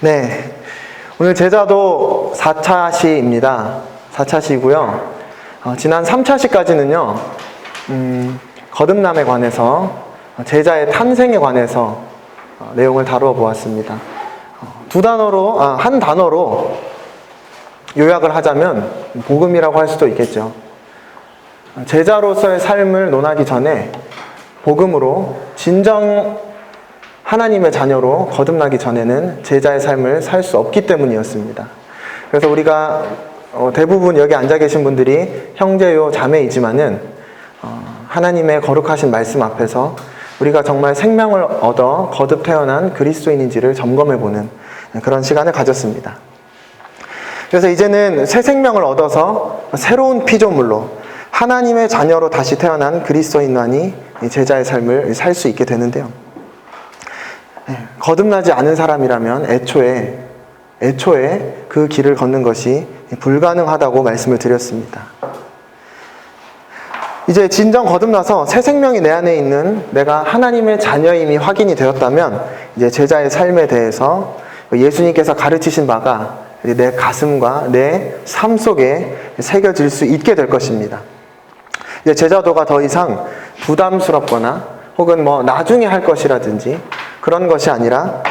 네, 오늘 제자도 4차 시입니다. 4차 시고요. 지난 3차 시까지는요, 거듭남에 관해서, 제자의 탄생에 관해서 내용을 다루어 보았습니다. 한 단어로 요약을 하자면 복음이라고 할 수도 있겠죠. 제자로서의 삶을 논하기 전에 복음으로 진정 하나님의 자녀로 거듭나기 전에는 제자의 삶을 살 수 없기 때문이었습니다. 그래서 우리가 대부분 여기 앉아 계신 분들이 형제요 자매이지만은 하나님의 거룩하신 말씀 앞에서 우리가 정말 생명을 얻어 거듭 태어난 그리스도인인지를 점검해보는 그런 시간을 가졌습니다. 그래서 이제는 새 생명을 얻어서 새로운 피조물로 하나님의 자녀로 다시 태어난 그리스도인만이 제자의 삶을 살 수 있게 되는데요. 거듭나지 않은 사람이라면 애초에 그 길을 걷는 것이 불가능하다고 말씀을 드렸습니다. 이제 진정 거듭나서 새 생명이 내 안에 있는 내가 하나님의 자녀임이 확인이 되었다면 이제 제자의 삶에 대해서 예수님께서 가르치신 바가 내 가슴과 내 삶 속에 새겨질 수 있게 될 것입니다. 이제 제자도가 더 이상 부담스럽거나 혹은 나중에 할 것이라든지 그런 것이 아니라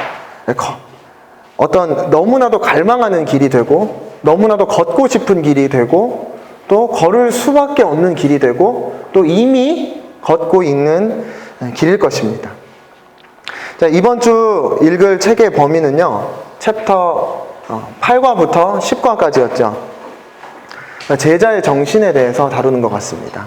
어떤 너무나도 갈망하는 길이 되고 너무나도 걷고 싶은 길이 되고 또 걸을 수밖에 없는 길이 되고 또 이미 걷고 있는 길일 것입니다. 자, 이번 주 읽을 책의 범위는요, 챕터 8과부터 10과까지였죠. 제자의 정신에 대해서 다루는 것 같습니다.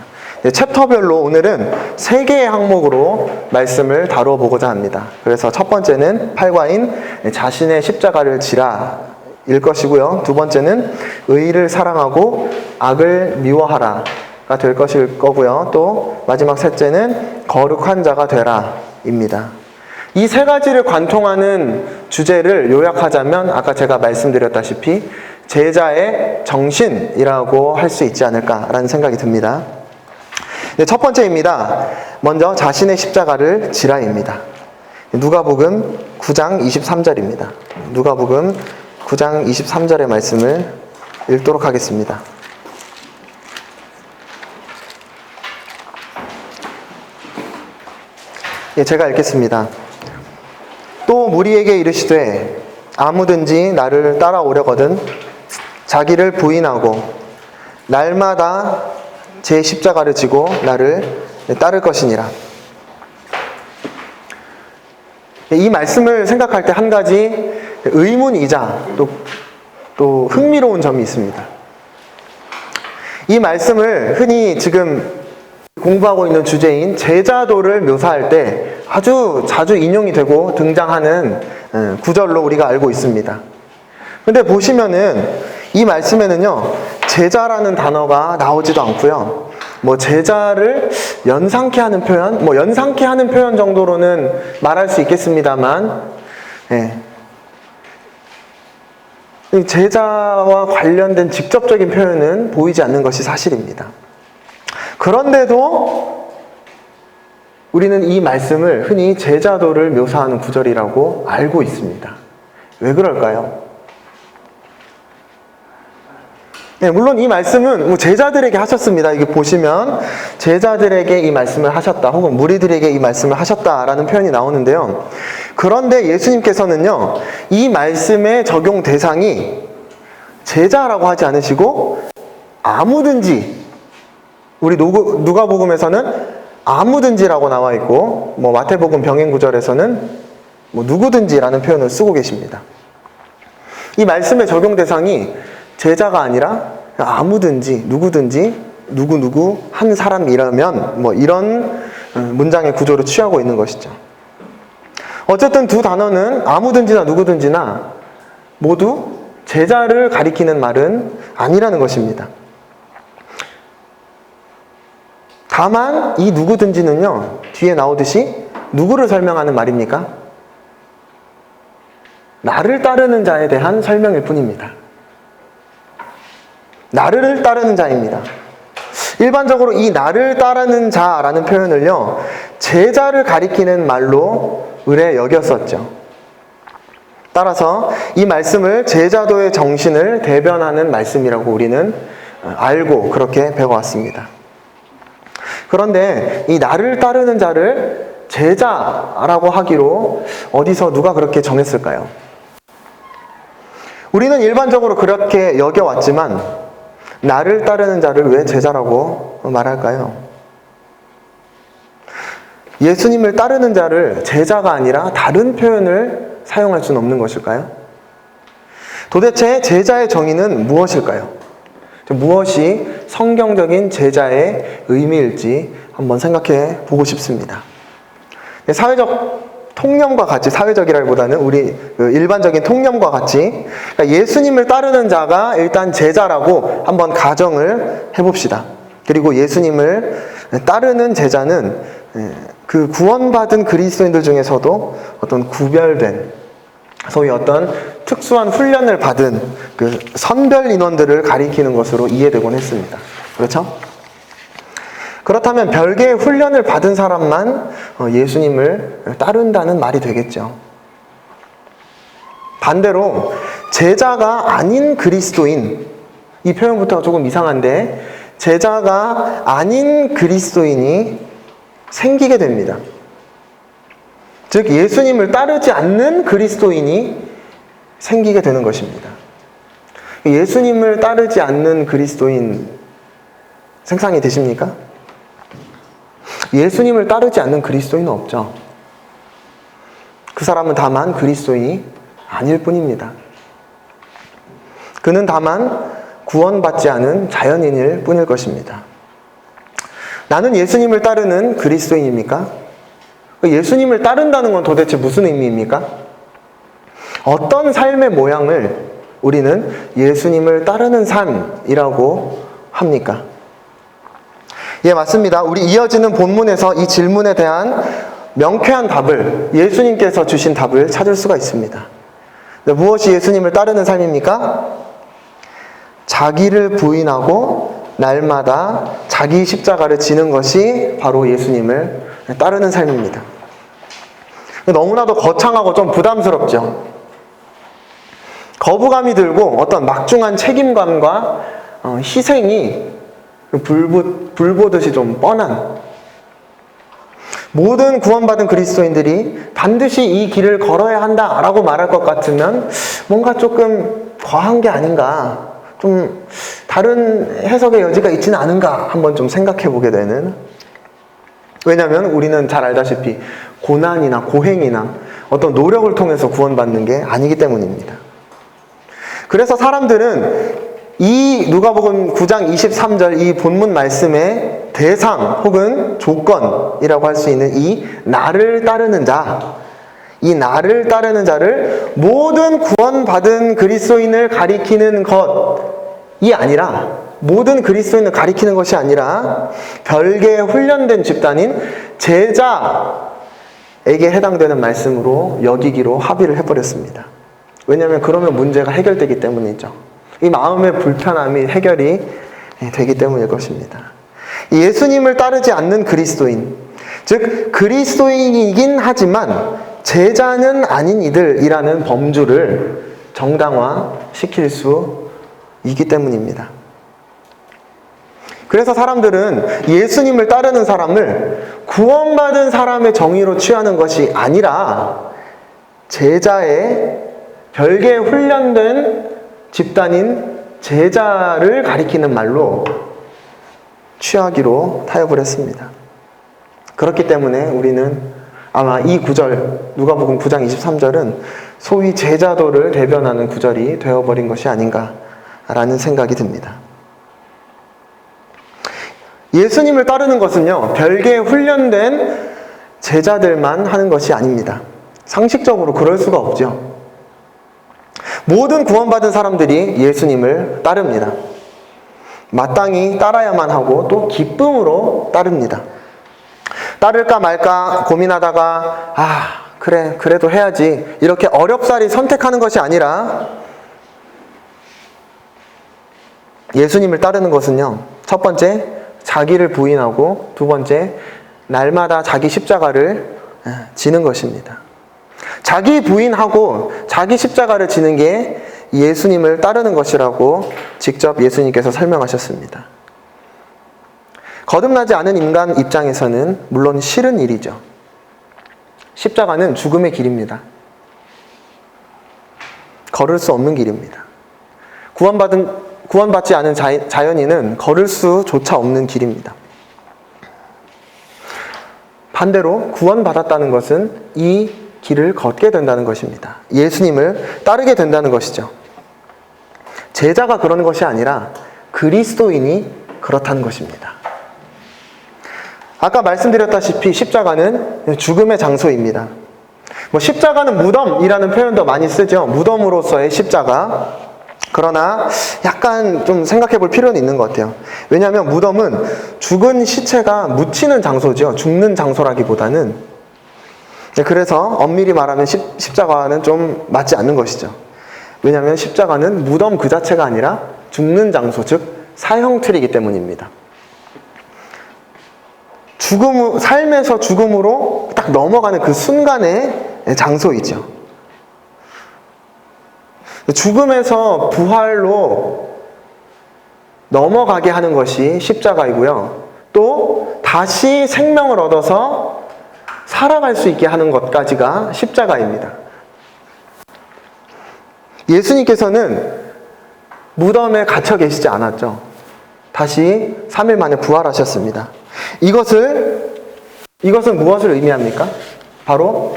챕터별로 오늘은 3개의 항목으로 말씀을 다루어 보고자 합니다. 그래서 첫 번째는 8과인 자신의 십자가를 지라 일 것이고요. 두 번째는 의를 사랑하고 악을 미워하라가 될 것일 거고요. 또 마지막 셋째는 거룩한 자가 되라 입니다. 이 세 가지를 관통하는 주제를 요약하자면 아까 제가 말씀드렸다시피 제자의 정신이라고 할 수 있지 않을까라는 생각이 듭니다. 네, 첫 번째입니다. 먼저 자신의 십자가를 지라입니다. 누가복음 9장 23절입니다. 누가복음 9장 23절의 말씀을 읽도록 하겠습니다. 예, 제가 읽겠습니다. 또 무리에게 이르시되 아무든지 나를 따라오려거든 자기를 부인하고 날마다 제 십자가를 지고 나를 따를 것이니라. 이 말씀을 생각할 때 한 가지 의문이자 또 흥미로운 점이 있습니다. 이 말씀을 흔히 지금 공부하고 있는 주제인 제자도를 묘사할 때 아주 자주 인용이 되고 등장하는 구절로 우리가 알고 있습니다. 근데 보시면은 이 말씀에는요, 제자라는 단어가 나오지도 않고요. 제자를 연상케 하는 표현, 연상케 하는 표현 정도로는 말할 수 있겠습니다만, 제자와 관련된 직접적인 표현은 보이지 않는 것이 사실입니다. 그런데도 우리는 이 말씀을 흔히 제자도를 묘사하는 구절이라고 알고 있습니다. 왜 그럴까요? 네, 물론 이 말씀은 제자들에게 하셨습니다. 이게 보시면 제자들에게 이 말씀을 하셨다 혹은 무리들에게 이 말씀을 하셨다라는 표현이 나오는데요. 그런데 예수님께서는요, 이 말씀의 적용 대상이 제자라고 하지 않으시고 아무든지, 우리 누가복음에서는 아무든지라고 나와 있고 마태복음 병행구절에서는 누구든지라는 표현을 쓰고 계십니다. 이 말씀의 적용 대상이 제자가 아니라 아무든지 누구든지 누구 한 사람이라면 이런 문장의 구조를 취하고 있는 것이죠. 어쨌든 두 단어는 아무든지나 누구든지나 모두 제자를 가리키는 말은 아니라는 것입니다. 다만 이 누구든지는요, 뒤에 나오듯이 누구를 설명하는 말입니까? 나를 따르는 자에 대한 설명일 뿐입니다. 나를 따르는 자입니다. 일반적으로 이 나를 따르는 자라는 표현을요, 제자를 가리키는 말로 의뢰 여겼었죠. 따라서 이 말씀을 제자도의 정신을 대변하는 말씀이라고 우리는 알고 그렇게 배워왔습니다. 그런데 이 나를 따르는 자를 제자라고 하기로 어디서 누가 그렇게 정했을까요? 우리는 일반적으로 그렇게 여겨왔지만 나를 따르는 자를 왜 제자라고 말할까요? 예수님을 따르는 자를 제자가 아니라 다른 표현을 사용할 수는 없는 것일까요? 도대체 제자의 정의는 무엇일까요? 무엇이 성경적인 제자의 의미일지 한번 생각해 보고 싶습니다. 사회적 통념과 같이, 사회적이라기보다는 우리 일반적인 통념과 같이 그러니까 예수님을 따르는 자가 일단 제자라고 한번 가정을 해봅시다. 그리고 예수님을 따르는 제자는 그 구원받은 그리스도인들 중에서도 어떤 구별된 소위 어떤 특수한 훈련을 받은 그 선별 인원들을 가리키는 것으로 이해되곤 했습니다. 그렇죠? 그렇다면 별개의 훈련을 받은 사람만 예수님을 따른다는 말이 되겠죠. 반대로 제자가 아닌 그리스도인, 이 표현부터가 조금 이상한데 제자가 아닌 그리스도인이 생기게 됩니다. 즉 예수님을 따르지 않는 그리스도인이 생기게 되는 것입니다. 예수님을 따르지 않는 그리스도인 생각이 되십니까? 예수님을 따르지 않는 그리스도인은 없죠. 그 사람은 다만 그리스도인이 아닐 뿐입니다. 그는 다만 구원받지 않은 자연인일 뿐일 것입니다. 나는 예수님을 따르는 그리스도인입니까? 예수님을 따른다는 건 도대체 무슨 의미입니까? 어떤 삶의 모양을 우리는 예수님을 따르는 삶이라고 합니까? 예, 맞습니다. 우리 이어지는 본문에서 이 질문에 대한 명쾌한 답을, 예수님께서 주신 답을 찾을 수가 있습니다. 무엇이 예수님을 따르는 삶입니까? 자기를 부인하고 날마다 자기 십자가를 지는 것이 바로 예수님을 따르는 삶입니다. 너무나도 거창하고 좀 부담스럽죠. 거부감이 들고 어떤 막중한 책임감과 희생이 불 보듯이 좀 뻔한, 모든 구원받은 그리스도인들이 반드시 이 길을 걸어야 한다라고 말할 것 같으면 뭔가 조금 과한 게 아닌가, 좀 다른 해석의 여지가 있지는 않은가 한번 좀 생각해 보게 되는, 왜냐하면 우리는 잘 알다시피 고난이나 고행이나 어떤 노력을 통해서 구원받는 게 아니기 때문입니다. 그래서 사람들은 이 누가복음 9장 23절 이 본문 말씀의 대상 혹은 조건이라고 할 수 있는 이 나를 따르는 자, 이 나를 따르는 자를 모든 구원받은 그리스도인을 가리키는 것이 아니라, 모든 그리스도인을 가리키는 것이 아니라 별개의 훈련된 집단인 제자에게 해당되는 말씀으로 여기기로 합의를 해버렸습니다. 왜냐하면 그러면 문제가 해결되기 때문이죠. 이 마음의 불편함이 해결이 되기 때문일 것입니다. 예수님을 따르지 않는 그리스도인, 즉 그리스도인이긴 하지만 제자는 아닌 이들이라는 범주를 정당화시킬 수 있기 때문입니다. 그래서 사람들은 예수님을 따르는 사람을 구원받은 사람의 정의로 취하는 것이 아니라 제자의 별개의 훈련된 집단인 제자를 가리키는 말로 취하기로 타협을 했습니다. 그렇기 때문에 우리는 아마 이 구절, 누가복음 9장 23절은 소위 제자도를 대변하는 구절이 되어버린 것이 아닌가라는 생각이 듭니다. 예수님을 따르는 것은요, 별개의 훈련된 제자들만 하는 것이 아닙니다. 상식적으로 그럴 수가 없죠. 모든 구원받은 사람들이 예수님을 따릅니다. 마땅히 따라야만 하고 또 기쁨으로 따릅니다. 따를까 말까 고민하다가 그래도 해야지 이렇게 어렵사리 선택하는 것이 아니라 예수님을 따르는 것은요, 첫 번째 자기를 부인하고 두 번째 날마다 자기 십자가를 지는 것입니다. 자기 부인하고 자기 십자가를 지는 게 예수님을 따르는 것이라고 직접 예수님께서 설명하셨습니다. 거듭나지 않은 인간 입장에서는 물론 싫은 일이죠. 십자가는 죽음의 길입니다. 걸을 수 없는 길입니다. 구원받지 않은 자연인은 걸을 수조차 없는 길입니다. 반대로 구원받았다는 것은 이 길을 걷게 된다는 것입니다. 예수님을 따르게 된다는 것이죠. 제자가 그런 것이 아니라 그리스도인이 그렇다는 것입니다. 아까 말씀드렸다시피 십자가는 죽음의 장소입니다. 십자가는 무덤이라는 표현도 많이 쓰죠. 무덤으로서의 십자가. 그러나 약간 좀 생각해 볼 필요는 있는 것 같아요. 왜냐하면 무덤은 죽은 시체가 묻히는 장소죠. 죽는 장소라기보다는. 그래서 엄밀히 말하면 십자가는 좀 맞지 않는 것이죠. 왜냐하면 십자가는 무덤 그 자체가 아니라 죽는 장소, 즉 사형틀이기 때문입니다. 삶에서 죽음으로 딱 넘어가는 그 순간의 장소이죠. 죽음에서 부활로 넘어가게 하는 것이 십자가이고요. 또 다시 생명을 얻어서 살아갈 수 있게 하는 것까지가 십자가입니다. 예수님께서는 무덤에 갇혀 계시지 않았죠. 다시 3일 만에 부활하셨습니다. 이것은 무엇을 의미합니까? 바로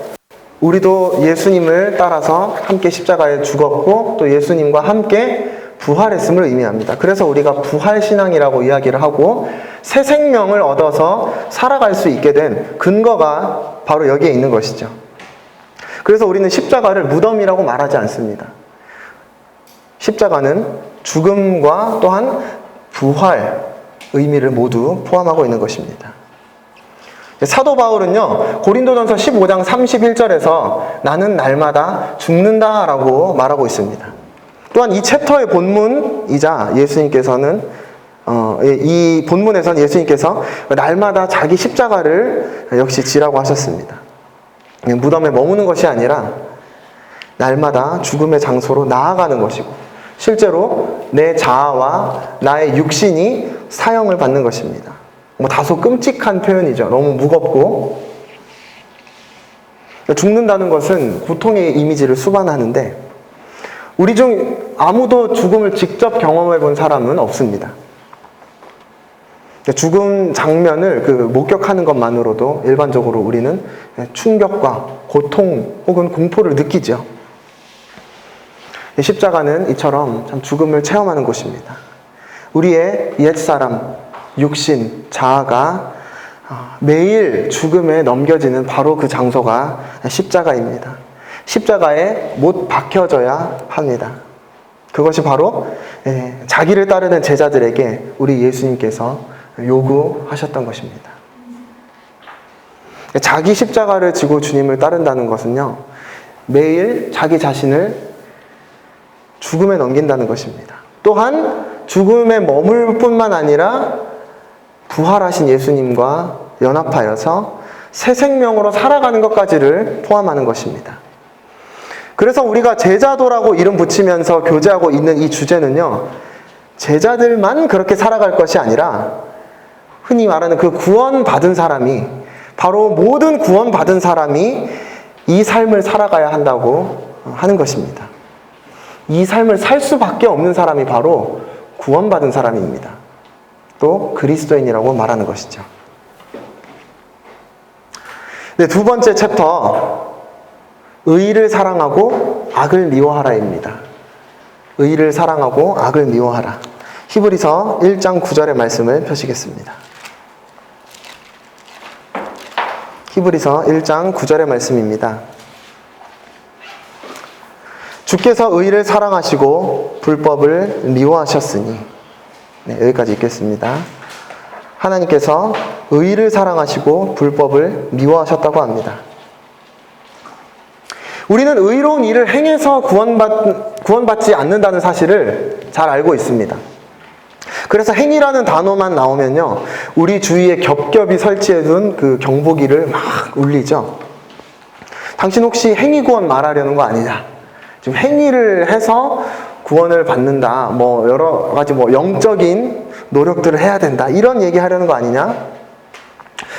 우리도 예수님을 따라서 함께 십자가에 죽었고 또 예수님과 함께 부활했음을 의미합니다. 그래서 우리가 부활신앙이라고 이야기를 하고 새 생명을 얻어서 살아갈 수 있게 된 근거가 바로 여기에 있는 것이죠. 그래서 우리는 십자가를 무덤이라고 말하지 않습니다. 십자가는 죽음과 또한 부활 의미를 모두 포함하고 있는 것입니다. 사도 바울은요, 고린도전서 15장 31절에서 나는 날마다 죽는다라고 말하고 있습니다. 또한 이 챕터의 본문이자 예수님께서는 이 본문에서는 예수님께서 날마다 자기 십자가를 역시 지라고 하셨습니다. 무덤에 머무는 것이 아니라 날마다 죽음의 장소로 나아가는 것이고 실제로 내 자아와 나의 육신이 사형을 받는 것입니다. 다소 끔찍한 표현이죠. 너무 무겁고. 죽는다는 것은 고통의 이미지를 수반하는데 우리 중 아무도 죽음을 직접 경험해 본 사람은 없습니다. 죽음 장면을 목격하는 것만으로도 일반적으로 우리는 충격과 고통 혹은 공포를 느끼죠. 십자가는 이처럼 참 죽음을 체험하는 곳입니다. 우리의 옛사람, 육신, 자아가 매일 죽음에 넘겨지는 바로 그 장소가 십자가입니다. 십자가에 못 박혀져야 합니다. 그것이 바로 자기를 따르는 제자들에게 우리 예수님께서 요구하셨던 것입니다. 자기 십자가를 지고 주님을 따른다는 것은요, 매일 자기 자신을 죽음에 넘긴다는 것입니다. 또한 죽음에 머물 뿐만 아니라 부활하신 예수님과 연합하여서 새 생명으로 살아가는 것까지를 포함하는 것입니다. 그래서 우리가 제자도라고 이름 붙이면서 교제하고 있는 이 주제는요, 제자들만 그렇게 살아갈 것이 아니라 흔히 말하는 그 구원받은 사람이, 바로 모든 구원받은 사람이 이 삶을 살아가야 한다고 하는 것입니다. 이 삶을 살 수밖에 없는 사람이 바로 구원받은 사람입니다. 또 그리스도인이라고 말하는 것이죠. 네, 두 번째 챕터, 의를 사랑하고 악을 미워하라입니다. 의를 사랑하고 악을 미워하라. 히브리서 1장 9절의 말씀을 펴시겠습니다. 히브리서 1장 9절의 말씀입니다. 주께서 의를 사랑하시고 불법을 미워하셨으니. 네, 여기까지 읽겠습니다. 하나님께서 의를 사랑하시고 불법을 미워하셨다고 합니다. 우리는 의로운 일을 행해서 구원받지 않는다는 사실을 잘 알고 있습니다. 그래서 행위라는 단어만 나오면요, 우리 주위에 겹겹이 설치해둔 그 경보기를 막 울리죠. 당신 혹시 행위 구원 말하려는 거 아니냐? 지금 행위를 해서 구원을 받는다. 뭐 여러 가지 뭐 영적인 노력들을 해야 된다. 이런 얘기 하려는 거 아니냐?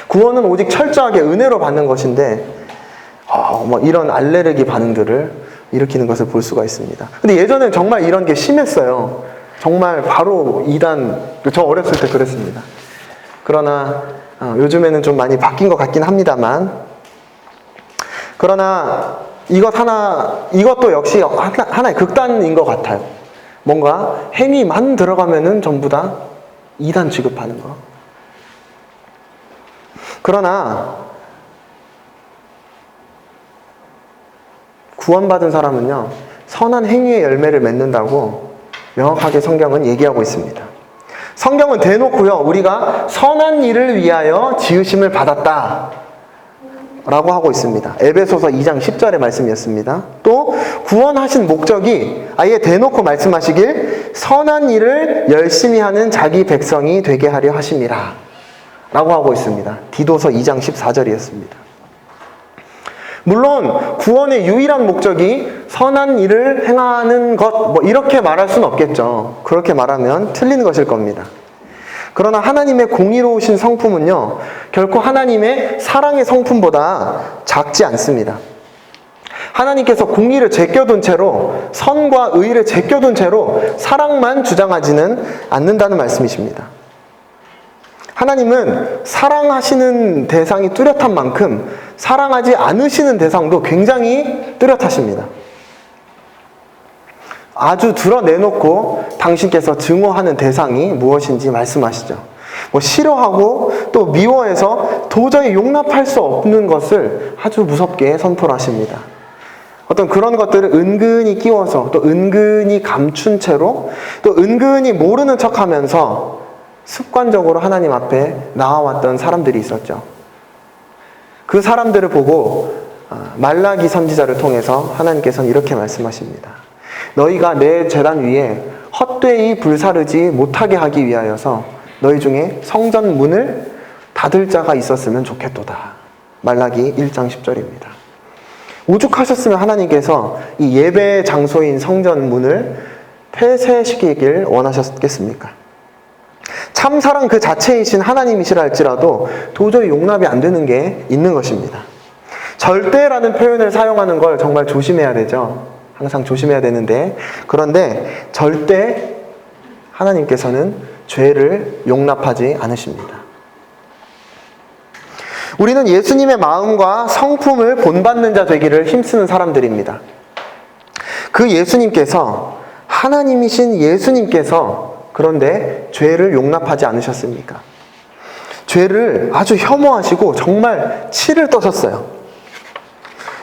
구원은 오직 철저하게 은혜로 받는 것인데 뭐 이런 알레르기 반응들을 일으키는 것을 볼 수가 있습니다. 근데 예전엔 정말 이런 게 심했어요. 정말 바로 이단, 저 어렸을 때 그랬습니다. 그러나 요즘에는 좀 많이 바뀐 것 같긴 합니다만, 그러나 이것도 역시 하나의 극단인 것 같아요. 뭔가 행위만 들어가면은 전부 다 이단 취급하는 거. 그러나 구원받은 사람은요, 선한 행위의 열매를 맺는다고 명확하게 성경은 얘기하고 있습니다. 성경은 대놓고요, 우리가 선한 일을 위하여 지으심을 받았다 라고 하고 있습니다. 에베소서 2장 10절의 말씀이었습니다. 또 구원하신 목적이 아예 대놓고 말씀하시길 선한 일을 열심히 하는 자기 백성이 되게 하려 하심이라 라고 하고 있습니다. 디도서 2장 14절이었습니다. 물론 구원의 유일한 목적이 선한 일을 행하는 것, 뭐 이렇게 말할 수는 없겠죠. 그렇게 말하면 틀린 것일 겁니다. 그러나 하나님의 공의로우신 성품은요, 결코 하나님의 사랑의 성품보다 작지 않습니다. 하나님께서 공의를 제껴둔 채로, 선과 의를 제껴둔 채로 사랑만 주장하지는 않는다는 말씀이십니다. 하나님은 사랑하시는 대상이 뚜렷한 만큼 사랑하지 않으시는 대상도 굉장히 뚜렷하십니다. 아주 드러내놓고 당신께서 증오하는 대상이 무엇인지 말씀하시죠. 뭐 싫어하고 또 미워해서 도저히 용납할 수 없는 것을 아주 무섭게 선포를 하십니다. 어떤 그런 것들을 은근히 끼워서 또 은근히 감춘 채로 또 은근히 모르는 척하면서 습관적으로 하나님 앞에 나와왔던 사람들이 있었죠. 그 사람들을 보고 말라기 선지자를 통해서 하나님께서는 이렇게 말씀하십니다. 너희가 내 제단 위에 헛되이 불사르지 못하게 하기 위하여서 너희 중에 성전 문을 닫을 자가 있었으면 좋겠도다. 말라기 1장 10절입니다. 오죽하셨으면 하나님께서 이 예배 장소인 성전 문을 폐쇄시키길 원하셨겠습니까? 참사랑 그 자체이신 하나님이시라 할지라도 도저히 용납이 안 되는 게 있는 것입니다. 절대라는 표현을 사용하는 걸 정말 조심해야 되죠. 항상 조심해야 되는데, 그런데 절대 하나님께서는 죄를 용납하지 않으십니다. 우리는 예수님의 마음과 성품을 본받는 자 되기를 힘쓰는 사람들입니다. 그 예수님께서, 하나님이신 예수님께서 그런데 죄를 용납하지 않으셨습니까? 죄를 아주 혐오하시고 정말 치를 떠셨어요.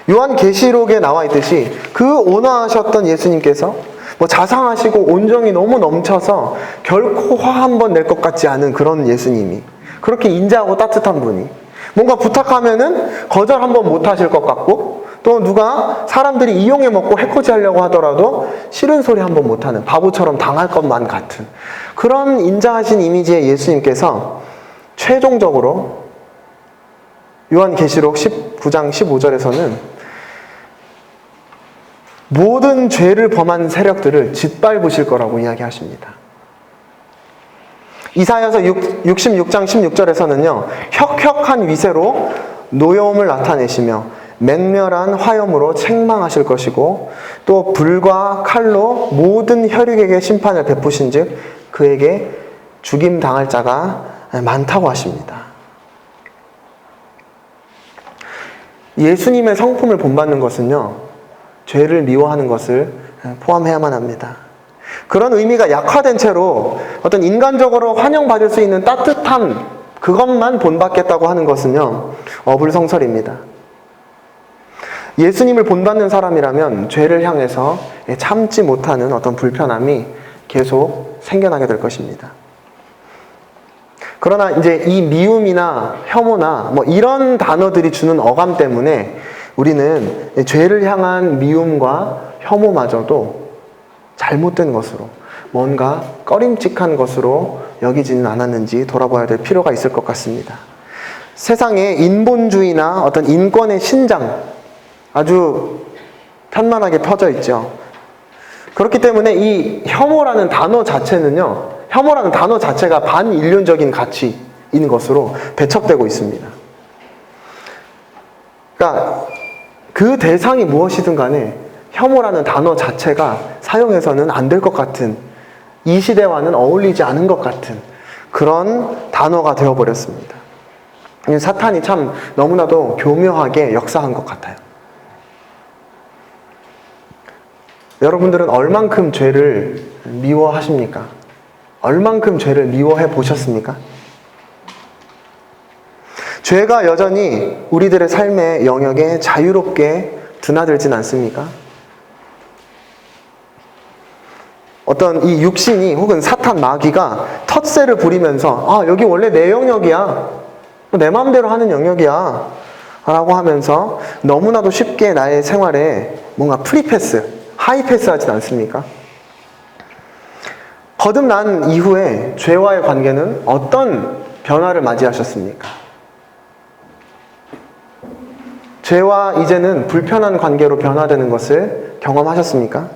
요한계시록에 나와 있듯이 그 온화하셨던 예수님께서 뭐 자상하시고 온정이 너무 넘쳐서 결코 화 한 번 낼 것 같지 않은 그런 예수님이, 그렇게 인자하고 따뜻한 분이 뭔가 부탁하면은 거절 한 번 못 하실 것 같고, 또 누가 사람들이 이용해 먹고 해코지 하려고 하더라도 싫은 소리 한 번 못 하는 바보처럼 당할 것만 같은 그런 인자하신 이미지의 예수님께서 최종적으로 요한계시록 19장 15절에서는 모든 죄를 범한 세력들을 짓밟으실 거라고 이야기하십니다. 이사야서 66장 16절에서는요, 혁혁한 위세로 노여움을 나타내시며 맹렬한 화염으로 책망하실 것이고, 또 불과 칼로 모든 혈육에게 심판을 베푸신 즉 그에게 죽임 당할 자가 많다고 하십니다. 예수님의 성품을 본받는 것은요, 죄를 미워하는 것을 포함해야만 합니다. 그런 의미가 약화된 채로 어떤 인간적으로 환영받을 수 있는 따뜻함, 그것만 본받겠다고 하는 것은요, 어불성설입니다. 예수님을 본받는 사람이라면 죄를 향해서 참지 못하는 어떤 불편함이 계속 생겨나게 될 것입니다. 그러나 이제 이 미움이나 혐오나 뭐 이런 단어들이 주는 어감 때문에 우리는 죄를 향한 미움과 혐오마저도 잘못된 것으로, 뭔가 꺼림칙한 것으로 여기지는 않았는지 돌아봐야 될 필요가 있을 것 같습니다. 세상에 인본주의나 어떤 인권의 신장, 아주 편만하게 퍼져 있죠. 그렇기 때문에 이 혐오라는 단어 자체는요, 혐오라는 단어 자체가 반인륜적인 가치인 것으로 배척되고 있습니다. 그러니까 그 대상이 무엇이든 간에 혐오라는 단어 자체가 사용해서는 안 될 것 같은, 이 시대와는 어울리지 않은 것 같은 그런 단어가 되어버렸습니다. 사탄이 참 너무나도 교묘하게 역사한 것 같아요. 여러분들은 얼만큼 죄를 미워하십니까? 얼만큼 죄를 미워해 보셨습니까? 죄가 여전히 우리들의 삶의 영역에 자유롭게 드나들진 않습니까? 어떤 이 육신이 혹은 사탄 마귀가 텃세를 부리면서 여기 원래 내 영역이야, 내 마음대로 하는 영역이야 라고 하면서 너무나도 쉽게 나의 생활에 뭔가 프리패스, 하이패스 하진 않습니까? 거듭난 이후에 죄와의 관계는 어떤 변화를 맞이하셨습니까? 죄와 이제는 불편한 관계로 변화되는 것을 경험하셨습니까?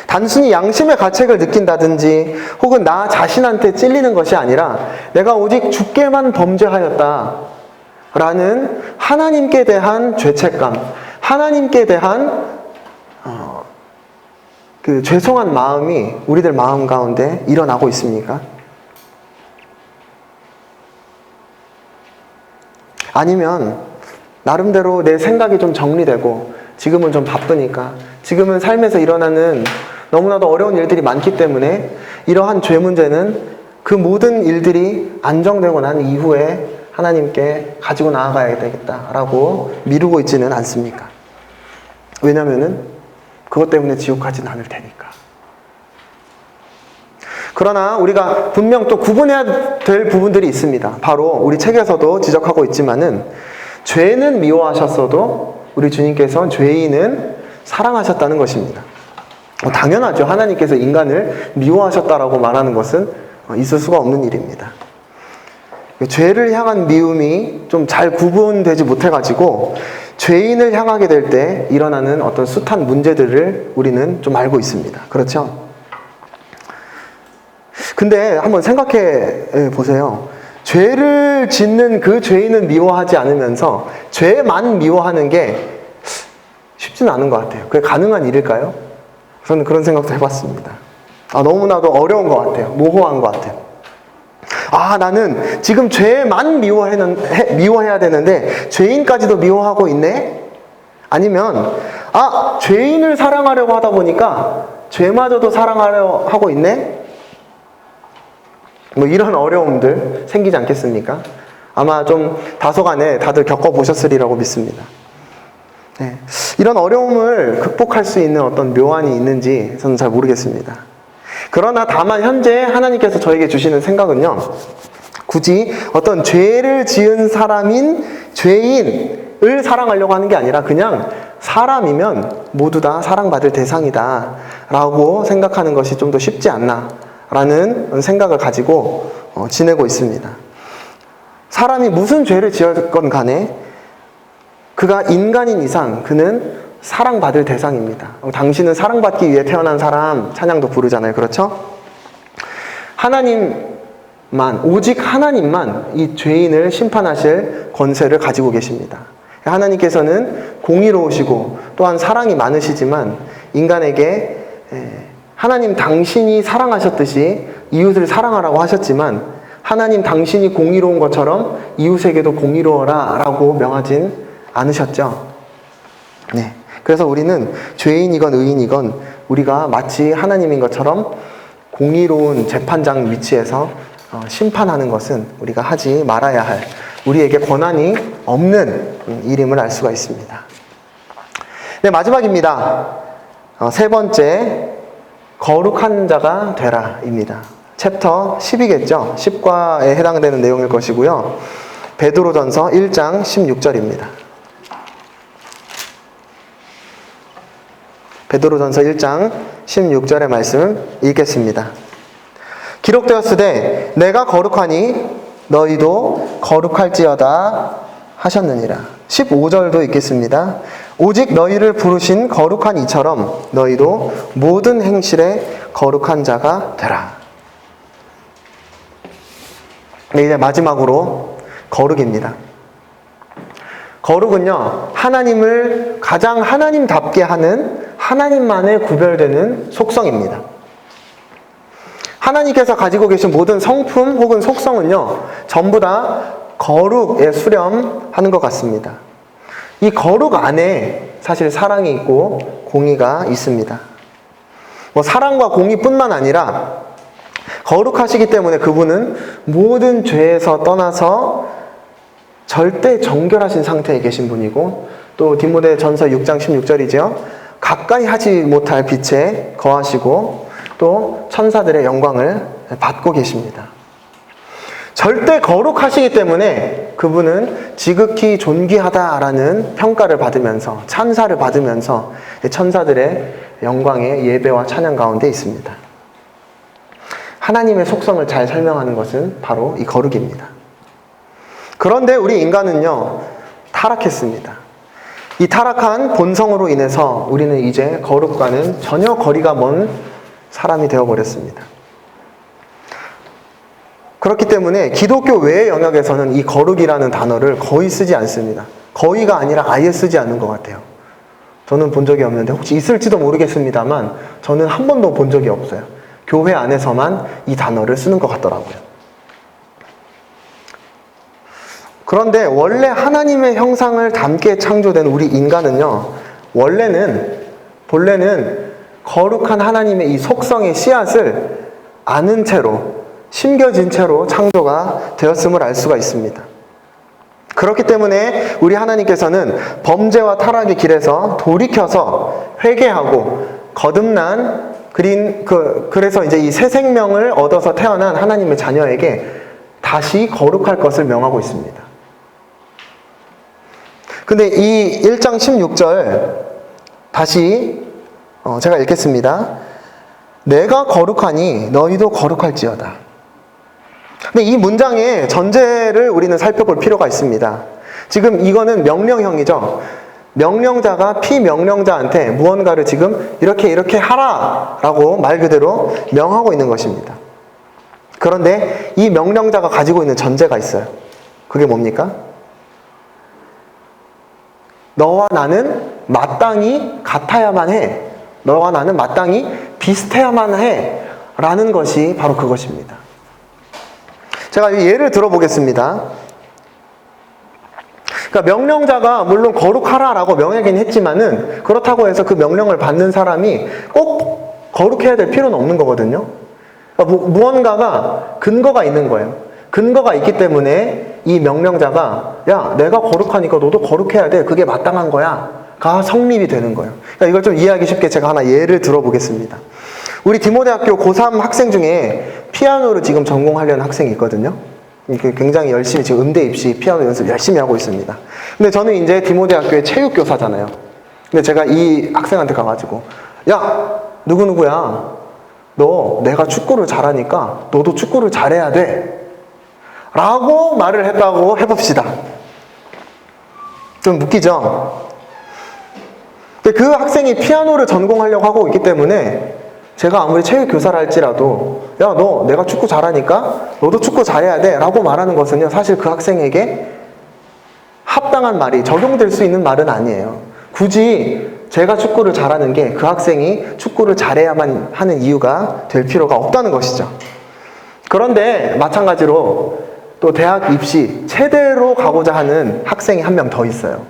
단순히 양심의 가책을 느낀다든지 혹은 나 자신한테 찔리는 것이 아니라 내가 오직 주께만 범죄하였다 라는 하나님께 대한 죄책감, 하나님께 대한 그 죄송한 마음이 우리들 마음 가운데 일어나고 있습니까? 아니면 나름대로 내 생각이 좀 정리되고 지금은 좀 바쁘니까, 지금은 삶에서 일어나는 너무나도 어려운 일들이 많기 때문에 이러한 죄 문제는 그 모든 일들이 안정되고 난 이후에 하나님께 가지고 나아가야 되겠다라고 미루고 있지는 않습니까? 왜냐면은 그것 때문에 지옥 가진 않을 테니까. 그러나 우리가 분명 또 구분해야 될 부분들이 있습니다. 바로 우리 책에서도 지적하고 있지만은 죄는 미워하셨어도 우리 주님께서 죄인은 사랑하셨다는 것입니다. 당연하죠. 하나님께서 인간을 미워하셨다라고 말하는 것은 있을 수가 없는 일입니다. 죄를 향한 미움이 좀 잘 구분되지 못해가지고 죄인을 향하게 될 때 일어나는 어떤 숱한 문제들을 우리는 좀 알고 있습니다. 그렇죠? 근데 한번 생각해 보세요. 죄를 짓는 그 죄인은 미워하지 않으면서 죄만 미워하는 게 쉽지는 않은 것 같아요. 그게 가능한 일일까요? 저는 그런 생각도 해봤습니다. 너무나도 어려운 것 같아요. 모호한 것 같아요. 나는 지금 죄만 미워해야 되는데 죄인까지도 미워하고 있네? 아니면 죄인을 사랑하려고 하다 보니까 죄마저도 사랑하려 하고 있네? 뭐 이런 어려움들 생기지 않겠습니까? 아마 좀 다소간에 다들 겪어보셨으리라고 믿습니다. 네. 이런 어려움을 극복할 수 있는 어떤 묘안이 있는지 저는 잘 모르겠습니다. 그러나 다만 현재 하나님께서 저에게 주시는 생각은요, 굳이 어떤 죄를 지은 사람인 죄인을 사랑하려고 하는 게 아니라 그냥 사람이면 모두 다 사랑받을 대상이다 라고 생각하는 것이 좀 더 쉽지 않나 라는 생각을 가지고 지내고 있습니다. 사람이 무슨 죄를 지었건 간에 그가 인간인 이상 그는 사랑받을 대상입니다. 당신은 사랑받기 위해 태어난 사람 찬양도 부르잖아요. 그렇죠? 하나님만, 오직 하나님만 이 죄인을 심판하실 권세를 가지고 계십니다. 하나님께서는 공의로우시고 또한 사랑이 많으시지만 인간에게 하나님 당신이 사랑하셨듯이 이웃을 사랑하라고 하셨지만 하나님 당신이 공의로운 것처럼 이웃에게도 공의로워라 라고 명하진 않으셨죠. 네. 그래서 우리는 죄인이건 의인이건 우리가 마치 하나님인 것처럼 공의로운 재판장 위치에서 심판하는 것은 우리가 하지 말아야 할, 우리에게 권한이 없는 일임을 알 수가 있습니다. 네, 마지막입니다. 세 번째, 거룩한 자가 되라 입니다. 챕터 10이겠죠. 10과에 해당되는 내용일 것이고요. 베드로전서 1장 16절입니다. 베드로전서 1장 16절의 말씀 읽겠습니다. 기록되었으되 내가 거룩하니 너희도 거룩할지어다 하셨느니라. 15절도 읽겠습니다. 오직 너희를 부르신 거룩한 이처럼 너희도 모든 행실에 거룩한 자가 되라. 네, 이제 마지막으로 거룩입니다. 거룩은요, 하나님을 가장 하나님답게 하는 하나님만의 구별되는 속성입니다. 하나님께서 가지고 계신 모든 성품 혹은 속성은요, 전부 다 거룩에 수렴하는 것 같습니다. 이 거룩 안에 사실 사랑이 있고 공의가 있습니다. 사랑과 공의뿐만 아니라 거룩하시기 때문에 그분은 모든 죄에서 떠나서 절대 정결하신 상태에 계신 분이고, 또 디모데전서 6장 16절이죠. 가까이 하지 못할 빛에 거하시고 또 천사들의 영광을 받고 계십니다. 절대 거룩하시기 때문에 그분은 지극히 존귀하다라는 평가를 받으면서, 찬사를 받으면서 천사들의 영광의 예배와 찬양 가운데 있습니다. 하나님의 속성을 잘 설명하는 것은 바로 이 거룩입니다. 그런데 우리 인간은요, 타락했습니다. 이 타락한 본성으로 인해서 우리는 이제 거룩과는 전혀 거리가 먼 사람이 되어버렸습니다. 그렇기 때문에 기독교 외의 영역에서는 이 거룩이라는 단어를 거의 쓰지 않습니다. 거의가 아니라 아예 쓰지 않는 것 같아요. 저는 본 적이 없는데 혹시 있을지도 모르겠습니다만 저는 한 번도 본 적이 없어요. 교회 안에서만 이 단어를 쓰는 것 같더라고요. 그런데 원래 하나님의 형상을 담게 창조된 우리 인간은요, 본래는 거룩한 하나님의 이 속성의 씨앗을 아는 채로, 심겨진 채로 창조가 되었음을 알 수가 있습니다. 그렇기 때문에 우리 하나님께서는 범죄와 타락의 길에서 돌이켜서 회개하고 거듭난 그래서 이제 이 새 생명을 얻어서 태어난 하나님의 자녀에게 다시 거룩할 것을 명하고 있습니다. 근데 이 1장 16절 다시 제가 읽겠습니다. 내가 거룩하니 너희도 거룩할지어다. 근데 이 문장의 전제를 우리는 살펴볼 필요가 있습니다. 지금 이거는 명령형이죠. 명령자가 피명령자한테 무언가를 지금 이렇게 하라 라고 말 그대로 명하고 있는 것입니다. 그런데 이 명령자가 가지고 있는 전제가 있어요. 그게 뭡니까? 너와 나는 마땅히 같아야만 해. 너와 나는 마땅히 비슷해야만 해. 라는 것이 바로 그것입니다. 제가 예를 들어보겠습니다. 그러니까 명령자가 물론 거룩하라라고 명하긴 했지만은 그렇다고 해서 그 명령을 받는 사람이 꼭 거룩해야 될 필요는 없는 거거든요. 그러니까 무언가가 근거가 있는 거예요. 근거가 있기 때문에 이 명령자가 야, 내가 거룩하니까 너도 거룩해야 돼. 그게 마땅한 거야. 가 성립이 되는 거예요. 그러니까 이걸 좀 이해하기 쉽게 제가 하나 예를 들어보겠습니다. 우리 디모데학교 고3 학생 중에 피아노를 지금 전공하려는 학생이 있거든요. 굉장히 열심히 지금 음대 입시 피아노 연습 열심히 하고 있습니다. 근데 저는 이제 디모데학교의 체육교사잖아요. 근데 제가 이 학생한테 가가지고 야, 누구누구야. 너 내가 축구를 잘하니까 너도 축구를 잘해야 돼. 라고 말을 했다고 해봅시다. 좀 웃기죠? 근데 그 학생이 피아노를 전공하려고 하고 있기 때문에 제가 아무리 체육교사를 할지라도 야, 너 내가 축구 잘하니까 너도 축구 잘해야 돼 라고 말하는 것은요, 사실 그 학생에게 합당한 말이 적용될 수 있는 말은 아니에요. 굳이 제가 축구를 잘하는 게 그 학생이 축구를 잘해야만 하는 이유가 될 필요가 없다는 것이죠. 그런데 마찬가지로 또 대학 입시 체대로 가고자 하는 학생이 한 명 더 있어요.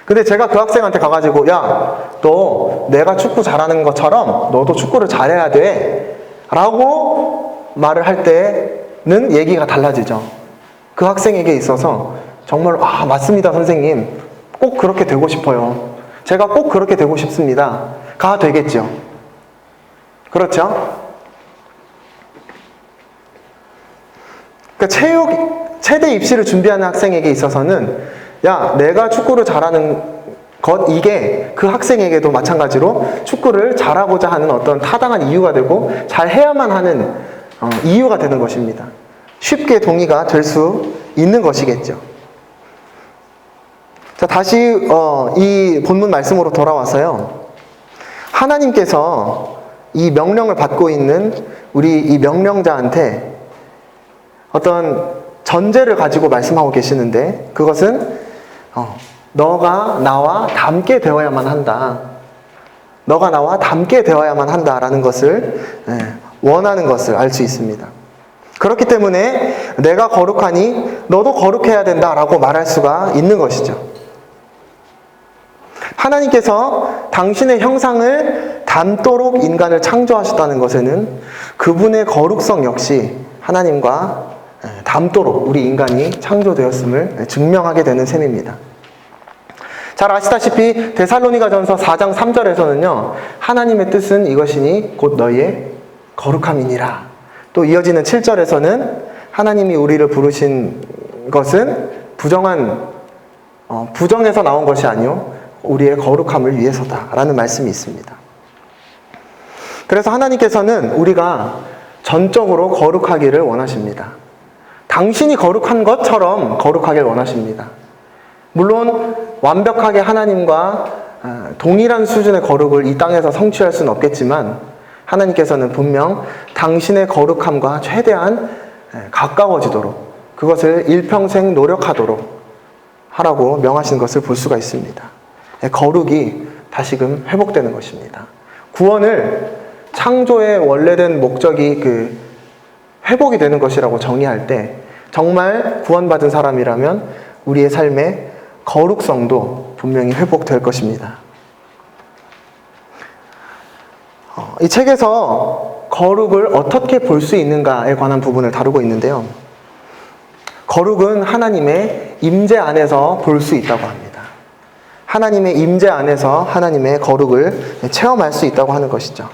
근데 제가 그 학생한테 가가지고 야, 너 내가 축구 잘하는 것처럼 너도 축구를 잘해야 돼 라고 말을 할 때는 얘기가 달라지죠. 그 학생에게 있어서 정말 맞습니다 선생님, 꼭 그렇게 되고 싶어요. 제가 꼭 그렇게 되고 싶습니다 가 되겠죠. 그렇죠? 그러니까 체대 입시를 준비하는 학생에게 있어서는 야, 내가 축구를 잘하는 것, 이게 그 학생에게도 마찬가지로 축구를 잘하고자 하는 어떤 타당한 이유가 되고 잘해야만 하는 이유가 되는 것입니다. 쉽게 동의가 될 수 있는 것이겠죠. 자, 다시 이 본문 말씀으로 돌아와서요. 하나님께서 이 명령을 받고 있는 우리 이 명령자한테 어떤 전제를 가지고 말씀하고 계시는데, 그것은 너가 나와 닮게 되어야만 한다. 너가 나와 닮게 되어야만 한다라는 것을 원하는 것을 알 수 있습니다. 그렇기 때문에 내가 거룩하니 너도 거룩해야 된다라고 말할 수가 있는 것이죠. 하나님께서 당신의 형상을 닮도록 인간을 창조하셨다는 것에는 그분의 거룩성 역시 하나님과 닮도록 우리 인간이 창조되었음을 증명하게 되는 셈입니다. 잘 아시다시피 데살로니가전서 4장 3절에서는요. 하나님의 뜻은 이것이니 곧 너희의 거룩함이니라. 또 이어지는 7절에서는 하나님이 우리를 부르신 것은 부정에서 나온 것이 아니요 우리의 거룩함을 위해서다라는 말씀이 있습니다. 그래서 하나님께서는 우리가 전적으로 거룩하기를 원하십니다. 당신이 거룩한 것처럼 거룩하길 원하십니다. 물론 완벽하게 하나님과 동일한 수준의 거룩을 이 땅에서 성취할 수는 없겠지만 하나님께서는 분명 당신의 거룩함과 최대한 가까워지도록 그것을 일평생 노력하도록 하라고 명하신 것을 볼 수가 있습니다. 거룩이 다시금 회복되는 것입니다. 구원을 창조의 원래된 목적이 회복이 되는 것이라고 정의할 때 정말 구원받은 사람이라면 우리의 삶의 거룩성도 분명히 회복될 것입니다. 이 책에서 거룩을 어떻게 볼 수 있는가에 관한 부분을 다루고 있는데요. 거룩은 하나님의 임재 안에서 볼 수 있다고 합니다. 하나님의 임재 안에서 하나님의 거룩을 체험할 수 있다고 하는 것이죠.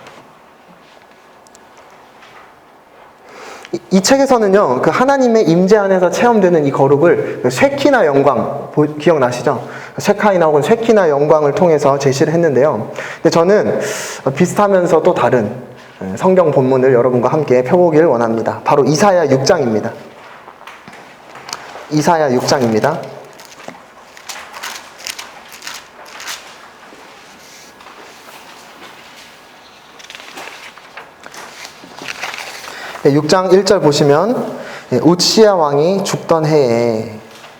이 책에서는요, 그 하나님의 임재 안에서 체험되는 이 거룩을 쉐키나 영광, 기억나시죠? 쉐카이나 혹은 쉐키나 영광을 통해서 제시를 했는데요. 근데 저는 비슷하면서 또 다른 성경 본문을 여러분과 함께 펴보길 원합니다. 바로 이사야 6장입니다. 이사야 6장입니다. 6장 1절 보시면 우치야 왕이 죽던 해에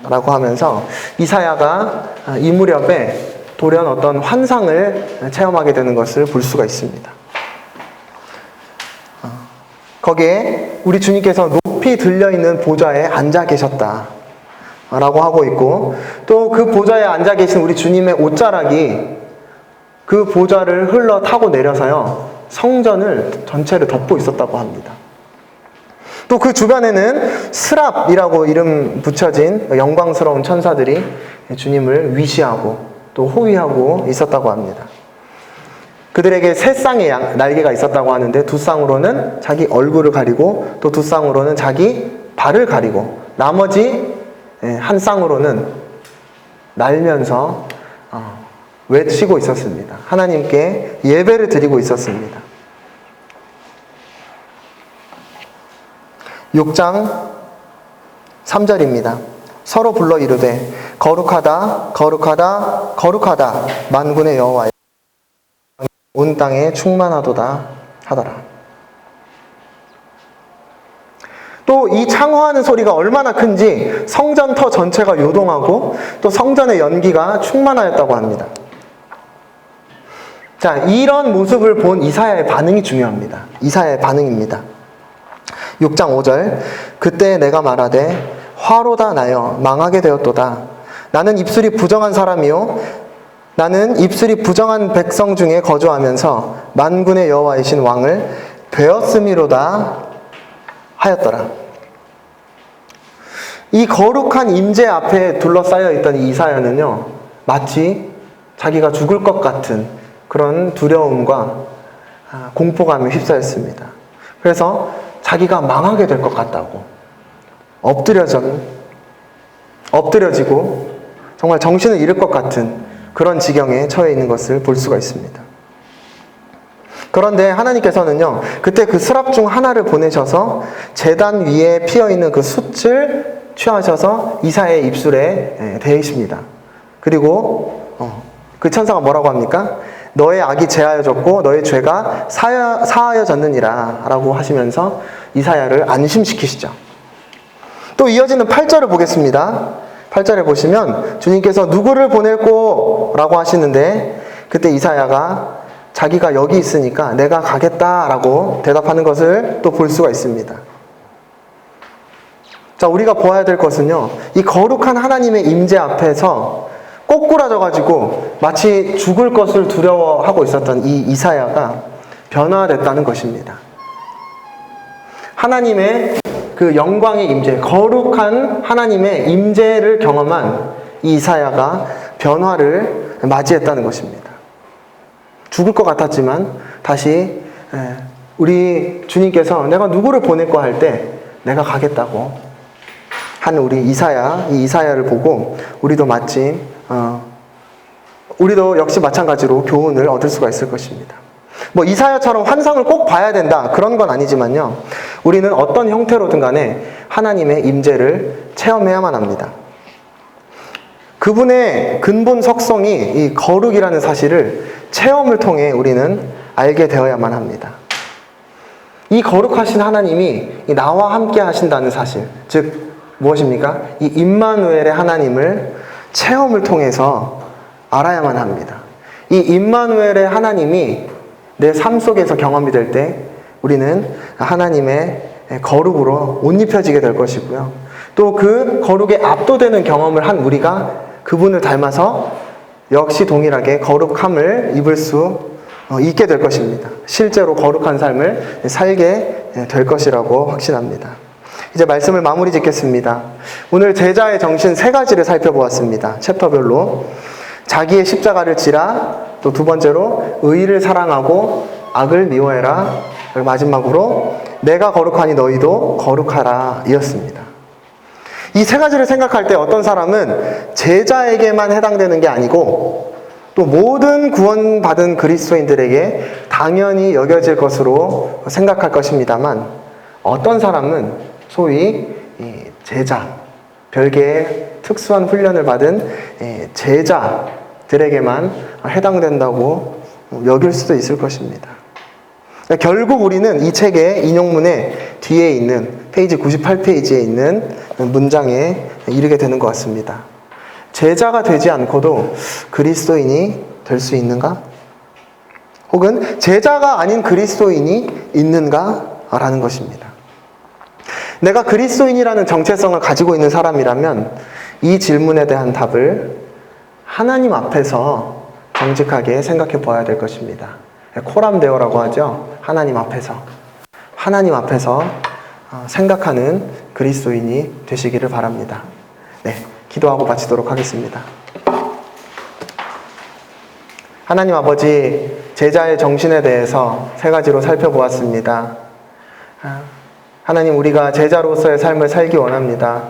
라고 하면서 이사야가 이 무렵에 돌연 어떤 환상을 체험하게 되는 것을 볼 수가 있습니다. 거기에 우리 주님께서 높이 들려있는 보좌에 앉아 계셨다 라고 하고 있고, 또 그 보좌에 앉아 계신 우리 주님의 옷자락이 그 보좌를 흘러 타고 내려서요 성전을 전체를 덮고 있었다고 합니다. 또 그 주변에는 스랍이라고 이름 붙여진 영광스러운 천사들이 주님을 위시하고 또 호위하고 있었다고 합니다. 그들에게 세 쌍의 날개가 있었다고 하는데 두 쌍으로는 자기 얼굴을 가리고 또 두 쌍으로는 자기 발을 가리고 나머지 한 쌍으로는 날면서 외치고 있었습니다. 하나님께 예배를 드리고 있었습니다. 6장 3절입니다. 서로 불러 이르되 거룩하다 거룩하다 거룩하다 만군의 여호와여 온 땅에 충만하도다 하더라. 또 이 창화하는 소리가 얼마나 큰지 성전터 전체가 요동하고 또 성전의 연기가 충만하였다고 합니다. 자, 이런 모습을 본 이사야의 반응이 중요합니다. 이사야의 반응입니다. 6장 5절 그때 내가 말하되 화로다 나여 망하게 되었도다. 나는 입술이 부정한 사람이요 나는 입술이 부정한 백성 중에 거주하면서 만군의 여호와이신 왕을 베었음이로다 하였더라. 이 거룩한 임재 앞에 둘러싸여 있던 이 이사야는요 마치 자기가 죽을 것 같은 그런 두려움과 공포감에 휩싸였습니다. 그래서 자기가 망하게 될 것 같다고 엎드려지고 정말 정신을 잃을 것 같은 그런 지경에 처해 있는 것을 볼 수가 있습니다. 그런데 하나님께서는요 그때 그 스랍 중 하나를 보내셔서 제단 위에 피어있는 그 숯을 취하셔서 이사야의 입술에 대이십니다. 그리고 그 천사가 뭐라고 합니까? 너의 악이 제하여졌고 너의 죄가 사하여졌느니라 라고 하시면서 이사야를 안심시키시죠. 또 이어지는 8절을 보겠습니다. 8절에 보시면 주님께서 누구를 보낼꼬? 라고 하시는데 그때 이사야가 자기가 여기 있으니까 내가 가겠다 라고 대답하는 것을 또 볼 수가 있습니다. 자, 우리가 보아야 될 것은요, 이 거룩한 하나님의 임재 앞에서 꼬꾸라져가지고 마치 죽을 것을 두려워하고 있었던 이 이사야가 변화됐다는 것입니다. 하나님의 그 영광의 임재, 거룩한 하나님의 임재를 경험한 이 이사야가 변화를 맞이했다는 것입니다. 죽을 것 같았지만 다시 우리 주님께서 내가 누구를 보낼까 할 때 내가 가겠다고 한 우리 이사야, 이 이사야를 보고 우리도 마침 우리도 역시 마찬가지로 교훈을 얻을 수가 있을 것입니다. 뭐 이사야처럼 환상을 꼭 봐야 된다 그런 건 아니지만요, 우리는 어떤 형태로든 간에 하나님의 임재를 체험해야만 합니다. 그분의 근본 속성이 이 거룩이라는 사실을 체험을 통해 우리는 알게 되어야만 합니다. 이 거룩하신 하나님이 나와 함께 하신다는 사실, 즉 무엇입니까? 이 임마누엘의 하나님을 체험을 통해서 알아야만 합니다. 이 임마누엘의 하나님이 내 삶 속에서 경험이 될 때 우리는 하나님의 거룩으로 옷 입혀지게 될 것이고요. 또 그 거룩에 압도되는 경험을 한 우리가 그분을 닮아서 역시 동일하게 거룩함을 입을 수 있게 될 것입니다. 실제로 거룩한 삶을 살게 될 것이라고 확신합니다. 이제 말씀을 마무리 짓겠습니다. 오늘 제자의 정신 3가지를 살펴보았습니다. 챕터별로. 자기의 십자가를 지라, 또 두 번째로 의를 사랑하고 악을 미워해라, 그리고 마지막으로 내가 거룩하니 너희도 거룩하라 이었습니다. 이 3가지를 생각할 때 어떤 사람은 제자에게만 해당되는 게 아니고 또 모든 구원받은 그리스도인들에게 당연히 여겨질 것으로 생각할 것입니다만, 어떤 사람은 소위 제자, 별개의 특수한 훈련을 받은 제자들에게만 해당된다고 여길 수도 있을 것입니다. 결국 우리는 이 책의 인용문의 뒤에 있는 페이지 98페이지에 있는 문장에 이르게 되는 것 같습니다. 제자가 되지 않고도 그리스도인이 될 수 있는가? 혹은 제자가 아닌 그리스도인이 있는가? 라는 것입니다. 내가 그리스도인이라는 정체성을 가지고 있는 사람이라면 이 질문에 대한 답을 하나님 앞에서 정직하게 생각해 보아야 될 것입니다. 코람데오라고 하죠. 하나님 앞에서 생각하는 그리스도인이 되시기를 바랍니다. 네, 기도하고 마치도록 하겠습니다. 하나님 아버지, 제자의 정신에 대해서 3가지로 살펴보았습니다. 하나님, 우리가 제자로서의 삶을 살기 원합니다.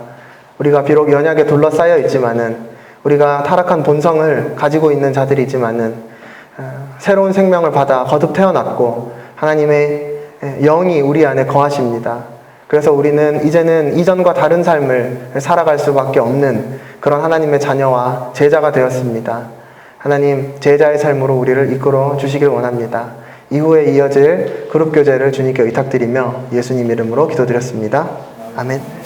우리가 비록 연약에 둘러싸여 있지만은, 우리가 타락한 본성을 가지고 있는 자들이지만은 새로운 생명을 받아 거듭 태어났고 하나님의 영이 우리 안에 거하십니다. 그래서 우리는 이제는 이전과 다른 삶을 살아갈 수밖에 없는 그런 하나님의 자녀와 제자가 되었습니다. 하나님, 제자의 삶으로 우리를 이끌어 주시길 원합니다. 이후에 이어질 그룹 교제를 주님께 의탁드리며 예수님 이름으로 기도드렸습니다. 아멘.